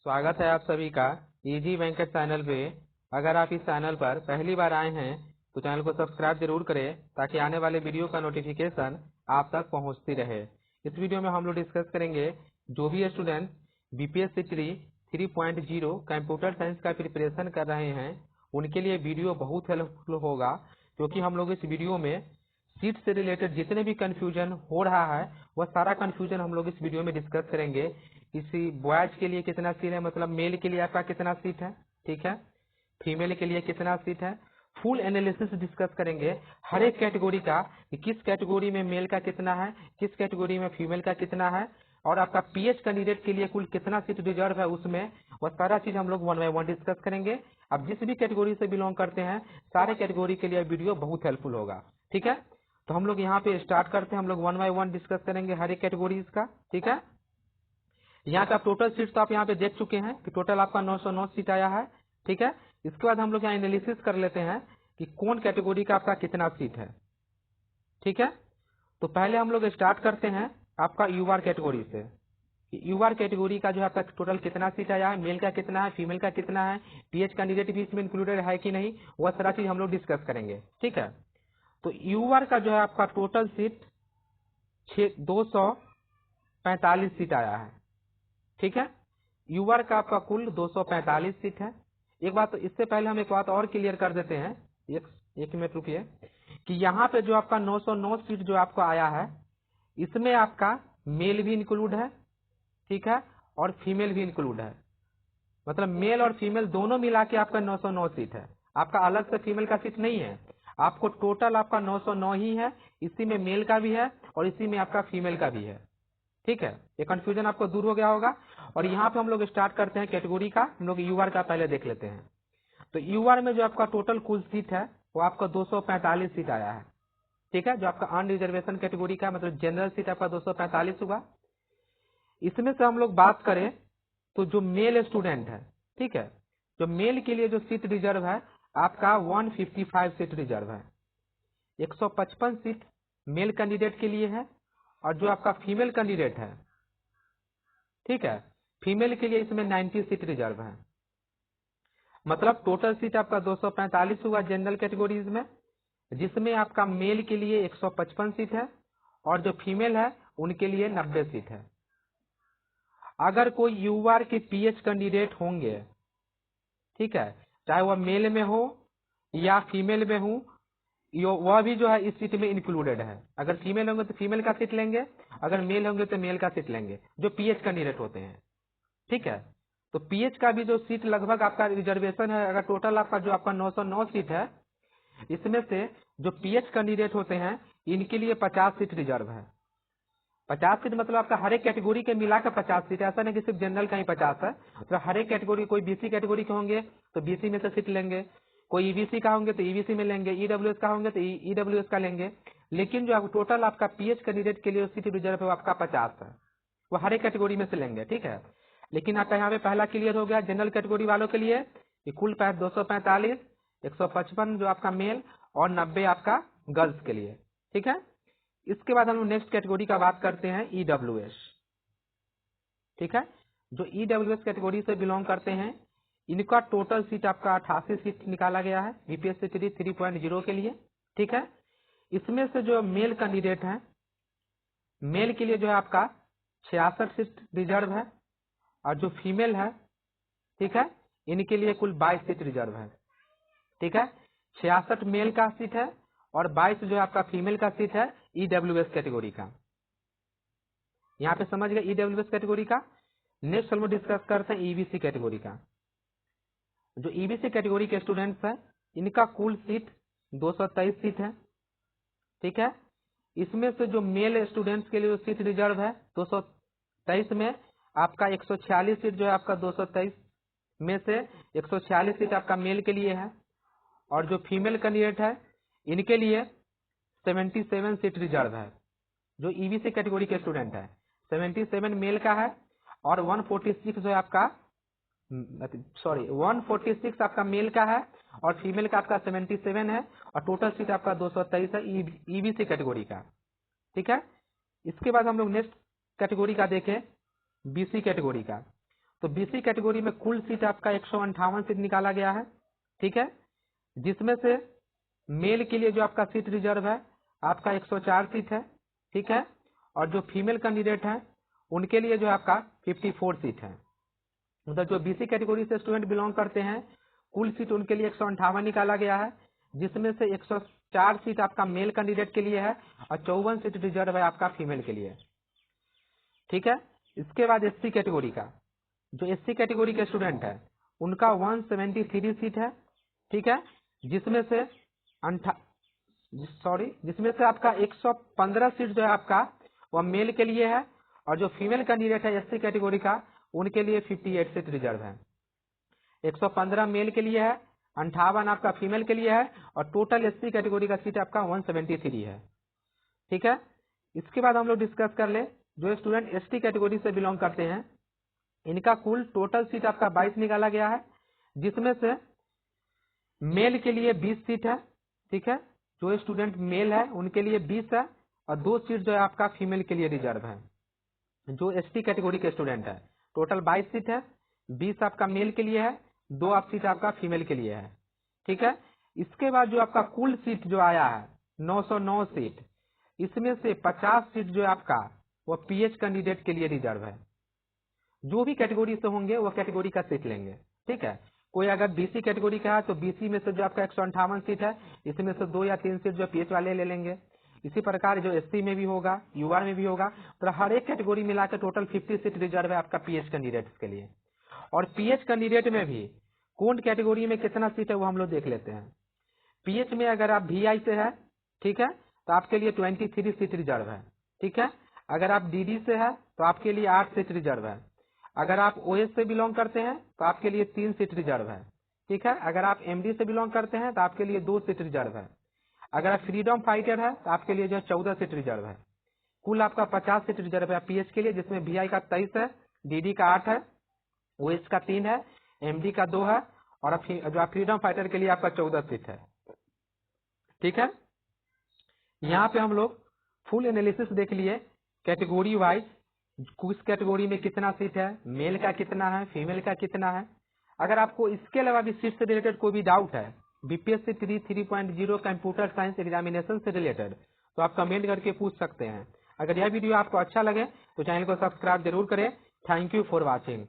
स्वागत है आप सभी का इजी वेंकट चैनल पे। अगर आप इस चैनल पर पहली बार आए हैं तो चैनल को सब्सक्राइब जरूर करें ताकि आने वाले वीडियो का नोटिफिकेशन आप तक पहुंचती रहे। इस वीडियो में हम लोग डिस्कस करेंगे जो भी स्टूडेंट बीपीएससी 3.0 कंप्यूटर साइंस का प्रिपरेशन कर रहे हैं उनके लिए वीडियो बहुत हेल्पफुल होगा, क्योंकि हम लोग इस वीडियो में सीट से रिलेटेड जितने भी कंफ्यूजन हो रहा है वह सारा कंफ्यूजन हम लोग इस वीडियो में डिस्कस करेंगे। किसी बॉयज के लिए कितना सीट है, मतलब मेल के लिए आपका कितना सीट है, ठीक है, फीमेल के लिए कितना सीट है, फुल एनालिसिस डिस्कस करेंगे हर एक कैटेगरी का कि किस कैटेगरी में मेल का कितना है, किस कैटेगरी में फीमेल का कितना है, और आपका पीएच कैंडिडेट के लिए कुल कितना सीट रिजर्व है उसमें, वह सारा चीज हम लोग वन बाय वन डिस्कस करेंगे। अब जिस भी कैटेगरी से बिलोंग करते हैं सारे कैटेगरी के लिए वीडियो बहुत हेल्पफुल होगा, ठीक है। तो हम लोग यहाँ पे स्टार्ट करते हैं, हम लोग वन बाय वन डिस्कस करेंगे हर एक कैटेगरीज का, ठीक है। यहाँ का टोटल सीट तो आप यहाँ पे देख चुके हैं कि टोटल आपका 909 सीट आया है, ठीक है। इसके बाद हम लोग यहाँ एनालिसिस कर लेते हैं कि कौन कैटेगरी का आपका कितना सीट है, ठीक है। तो पहले हम लोग स्टार्ट करते हैं आपका यूआर कैटेगरी से। यूआर कैटेगरी का जो है आपका टोटल कितना सीट आया है, मेल का कितना है, फीमेल का कितना है, पीएच कैंडिडेट भी इसमें इंक्लूडेड है कि नहीं, वह सारा चीज हम लोग डिस्कस करेंगे, ठीक है। तो यूआर का जो है आपका टोटल सीट 245 सीट आया है, ठीक है। यूआर का आपका कुल 245 सीट है। एक बात, तो इससे पहले हम एक बात और क्लियर कर देते हैं, एक मिनट रुकिए, कि यहाँ पे जो आपका 909 सीट जो आपको आया है इसमें आपका मेल भी इंक्लूड है, ठीक है, और फीमेल भी इंक्लूड है। मतलब मेल और फीमेल दोनों मिला के आपका 909 सीट है, आपका अलग से फीमेल का सीट नहीं है। आपको टोटल आपका 909 ही है, इसी में मेल का भी है और इसी में आपका फीमेल का भी है, ठीक है। ये कंफ्यूजन आपको दूर हो गया होगा। और यहाँ पे हम लोग स्टार्ट करते हैं कैटेगरी का, हम लोग यूआर का पहले देख लेते हैं। तो यूआर में जो आपका टोटल कुल सीट है वो आपका 245 सीट आया है, ठीक है। जो आपका अन रिजर्वेशन कैटेगरी का मतलब जनरल सीट आपका 245 हुआ। इसमें से हम लोग बात करें तो जो मेल स्टूडेंट है, ठीक है, जो मेल के लिए जो सीट रिजर्व है आपका 155 सीट रिजर्व है। 155 सीट मेल कैंडिडेट के लिए है, और जो आपका फीमेल कैंडिडेट है, ठीक है, फीमेल के लिए इसमें 90 सीट रिजर्व है। मतलब टोटल सीट आपका 245 हुआ जनरल कैटेगरीज में, जिसमें आपका मेल के लिए 155 सीट है और जो फीमेल है उनके लिए 90 सीट है। अगर कोई यूआर के पीएच कैंडिडेट होंगे, ठीक है, चाहे वह मेल में हो या फीमेल में हो, वह भी जो है इस सीट में इंक्लूडेड है। अगर फीमेल होंगे तो फीमेल का सीट लेंगे, अगर मेल होंगे तो मेल का सीट लेंगे, जो पीएच कैंडिडेट होते हैं, ठीक है। तो पीएच का भी जो सीट लगभग आपका रिजर्वेशन है, अगर टोटल आपका जो आपका 909 सीट है इसमें से जो पीएच कैंडिडेट होते हैं इनके लिए 50 सीट रिजर्व है। 50 सीट मतलब आपका हर एक कैटेगरी के मिलाकर 50 सीट, ऐसा नहीं कि सिर्फ जनरल का ही 50 है। तो हर एक कैटेगरी, कोई बीसी कैटेगरी के होंगे तो बीसी में से सीट लेंगे, कोई ईबीसी का होंगे तो ईबीसी में लेंगे, ईडब्ल्यूएस का होंगे तो ईडब्ल्यूएस का लेंगे। लेकिन जो टोटल आपका पीएच कैंडिडेट के लिए सीट रिजर्व है वो आपका 50 है, वो हर एक कैटेगरी में से लेंगे, ठीक है। लेकिन आपका यहाँ पे पहला क्लियर हो गया जनरल कैटेगरी वालों के लिए कि कुल 245, 155 जो आपका मेल और 90 आपका गर्ल्स के लिए, ठीक है। इसके बाद हम लोग नेक्स्ट कैटेगरी का बात करते हैं ईडब्ल्यूएस, ठीक है। जो ईडब्ल्यूएस कैटेगरी से बिलोंग करते हैं इनका टोटल सीट आपका 88 सीट निकाला गया है बीपीएससी 3.0 के लिए, ठीक है। इसमें से जो मेल कैंडिडेट हैं, मेल के लिए जो है आपका 66 सीट रिजर्व है, और जो फीमेल है, ठीक है, इनके लिए कुल 22 सीट रिजर्व है, ठीक है। 66 मेल का सीट है और 22 जो है आपका फीमेल का सीट है ईडब्ल्यूएस कैटेगरी का। यहाँ पे समझ गए ईडब्ल्यूएस कैटेगरी का। नेक्स्ट हम लोग डिस्कस करते हैं ईबीसी कैटेगरी का। जो ईबीसी कैटेगरी के स्टूडेंट्स हैं इनका कुल सीट 223 सीट है, ठीक है। इसमें से जो मेल स्टूडेंट्स के लिए सीट रिजर्व है 223 में आपका 146 सीट जो है आपका 223 में से 146 सीट आपका मेल के लिए है, और जो फीमेल कैंडिडेट है इनके लिए 77 सीट रिजर्व है। जो ईबीसी कैटेगरी के स्टूडेंट है 77 मेल का है, और 146 जो है आपका 146 आपका मेल का है और फीमेल का आपका 77 है, और टोटल सीट आपका 223 है ईबीसी कैटेगरी का, ठीक है। इसके बाद हम लोग नेक्स्ट कैटेगरी का देखें बीसी कैटेगरी का। तो बीसी कैटेगरी में कुल सीट आपका 158 सीट निकाला गया है, ठीक है, जिसमें से मेल के लिए जो आपका सीट रिजर्व है आपका 104 सीट है, ठीक है, और जो फीमेल कैंडिडेट है उनके लिए जो है आपका 54 सीट है। मतलब जो बीसी कैटेगरी से स्टूडेंट बिलोंग करते हैं कुल सीट उनके लिए 158 निकाला गया है, जिसमें से 104 सीट आपका मेल कैंडिडेट के लिए है और 54 सीट रिजर्व है आपका फीमेल के लिए, ठीक है। इसके बाद एससी कैटेगरी का, जो एससी कैटेगरी के स्टूडेंट है उनका 173 सीट है, ठीक है, जिसमें से आपका 115 सीट जो है आपका वह मेल के लिए है और जो फीमेल कैंडिडेट है एससी कैटेगरी का उनके लिए 58 सीट रिजर्व है। 115 मेल के लिए है, 58 आपका फीमेल के लिए है और टोटल एससी कैटेगरी का सीट आपका 173 है, ठीक है। इसके बाद हम लोग डिस्कस कर ले जो स्टूडेंट एसटी कैटेगरी से बिलोंग करते हैं इनका कुल टोटल सीट आपका 22 निकाला गया है, जिसमें से मेल के लिए 20 सीट है, ठीक है, जो स्टूडेंट मेल है उनके लिए 20 है और 2 सीट जो है आपका फीमेल के लिए रिजर्व है। जो एसटी कैटेगरी के स्टूडेंट है टोटल 22 सीट है, 20 आपका मेल के लिए है, 2 आप सीट आपका फीमेल के लिए है, ठीक है। इसके बाद जो आपका कुल सीट जो आया है 909 सीट, इसमें से 50 सीट जो है आपका वो पीएच कैंडिडेट के लिए रिजर्व है। जो भी कैटेगरी से होंगे वो कैटेगरी का सीट लेंगे, ठीक है। कोई अगर बीसी कैटेगरी का है तो बीसी में से जो आपका 158 सीट है इसमें से 2 या 3 सीट जो पीएच वाले ले लेंगे। इसी प्रकार जो एससी में भी होगा, यूआर में भी होगा, तो हर एक कैटेगरी मिलाकर टोटल 50 सीट रिजर्व है आपका पीएच कैंडिडेट्स के लिए। और पीएच कैंडिडेट में भी कौन कैटेगरी में कितना सीट है वो हम लोग देख लेते हैं। पीएच में अगर आप VI से है, ठीक है, तो आपके लिए 23 सीट रिजर्व है, ठीक है। अगर आप डीडी से है तो आपके लिए 8 सीट रिजर्व है। अगर आप ओएस से बिलोंग करते हैं तो आपके लिए 3 सीट रिजर्व है, ठीक है। अगर आप एमडी से बिलोंग करते हैं तो आपके लिए 2 सीट रिजर्व है। अगर आप फ्रीडम फाइटर है तो आपके लिए जो 14 सीट रिजर्व है। कुल आपका 50 सीट रिजर्व है पीएच के लिए, जिसमें VI का 23 है, डीडी का 8 है, ओएस का 3 है, एमडी का 2 है और जो आप फ्रीडम फाइटर के लिए आपका 14 सीट है, ठीक है। यहाँ पे हम लोग फुल एनालिसिस देख लिए कैटेगरी वाइज, किस कैटेगरी में कितना सीट है, मेल का कितना है, फीमेल का कितना है। अगर आपको इसके अलावा भी सीट से रिलेटेड कोई भी डाउट है बीपीएससी 3.0 कंप्यूटर साइंस एग्जामिनेशन से रिलेटेड, तो आप कमेंट करके पूछ सकते हैं। अगर यह वीडियो आपको अच्छा लगे तो चैनल को सब्सक्राइब जरूर करें। Thank you for watching.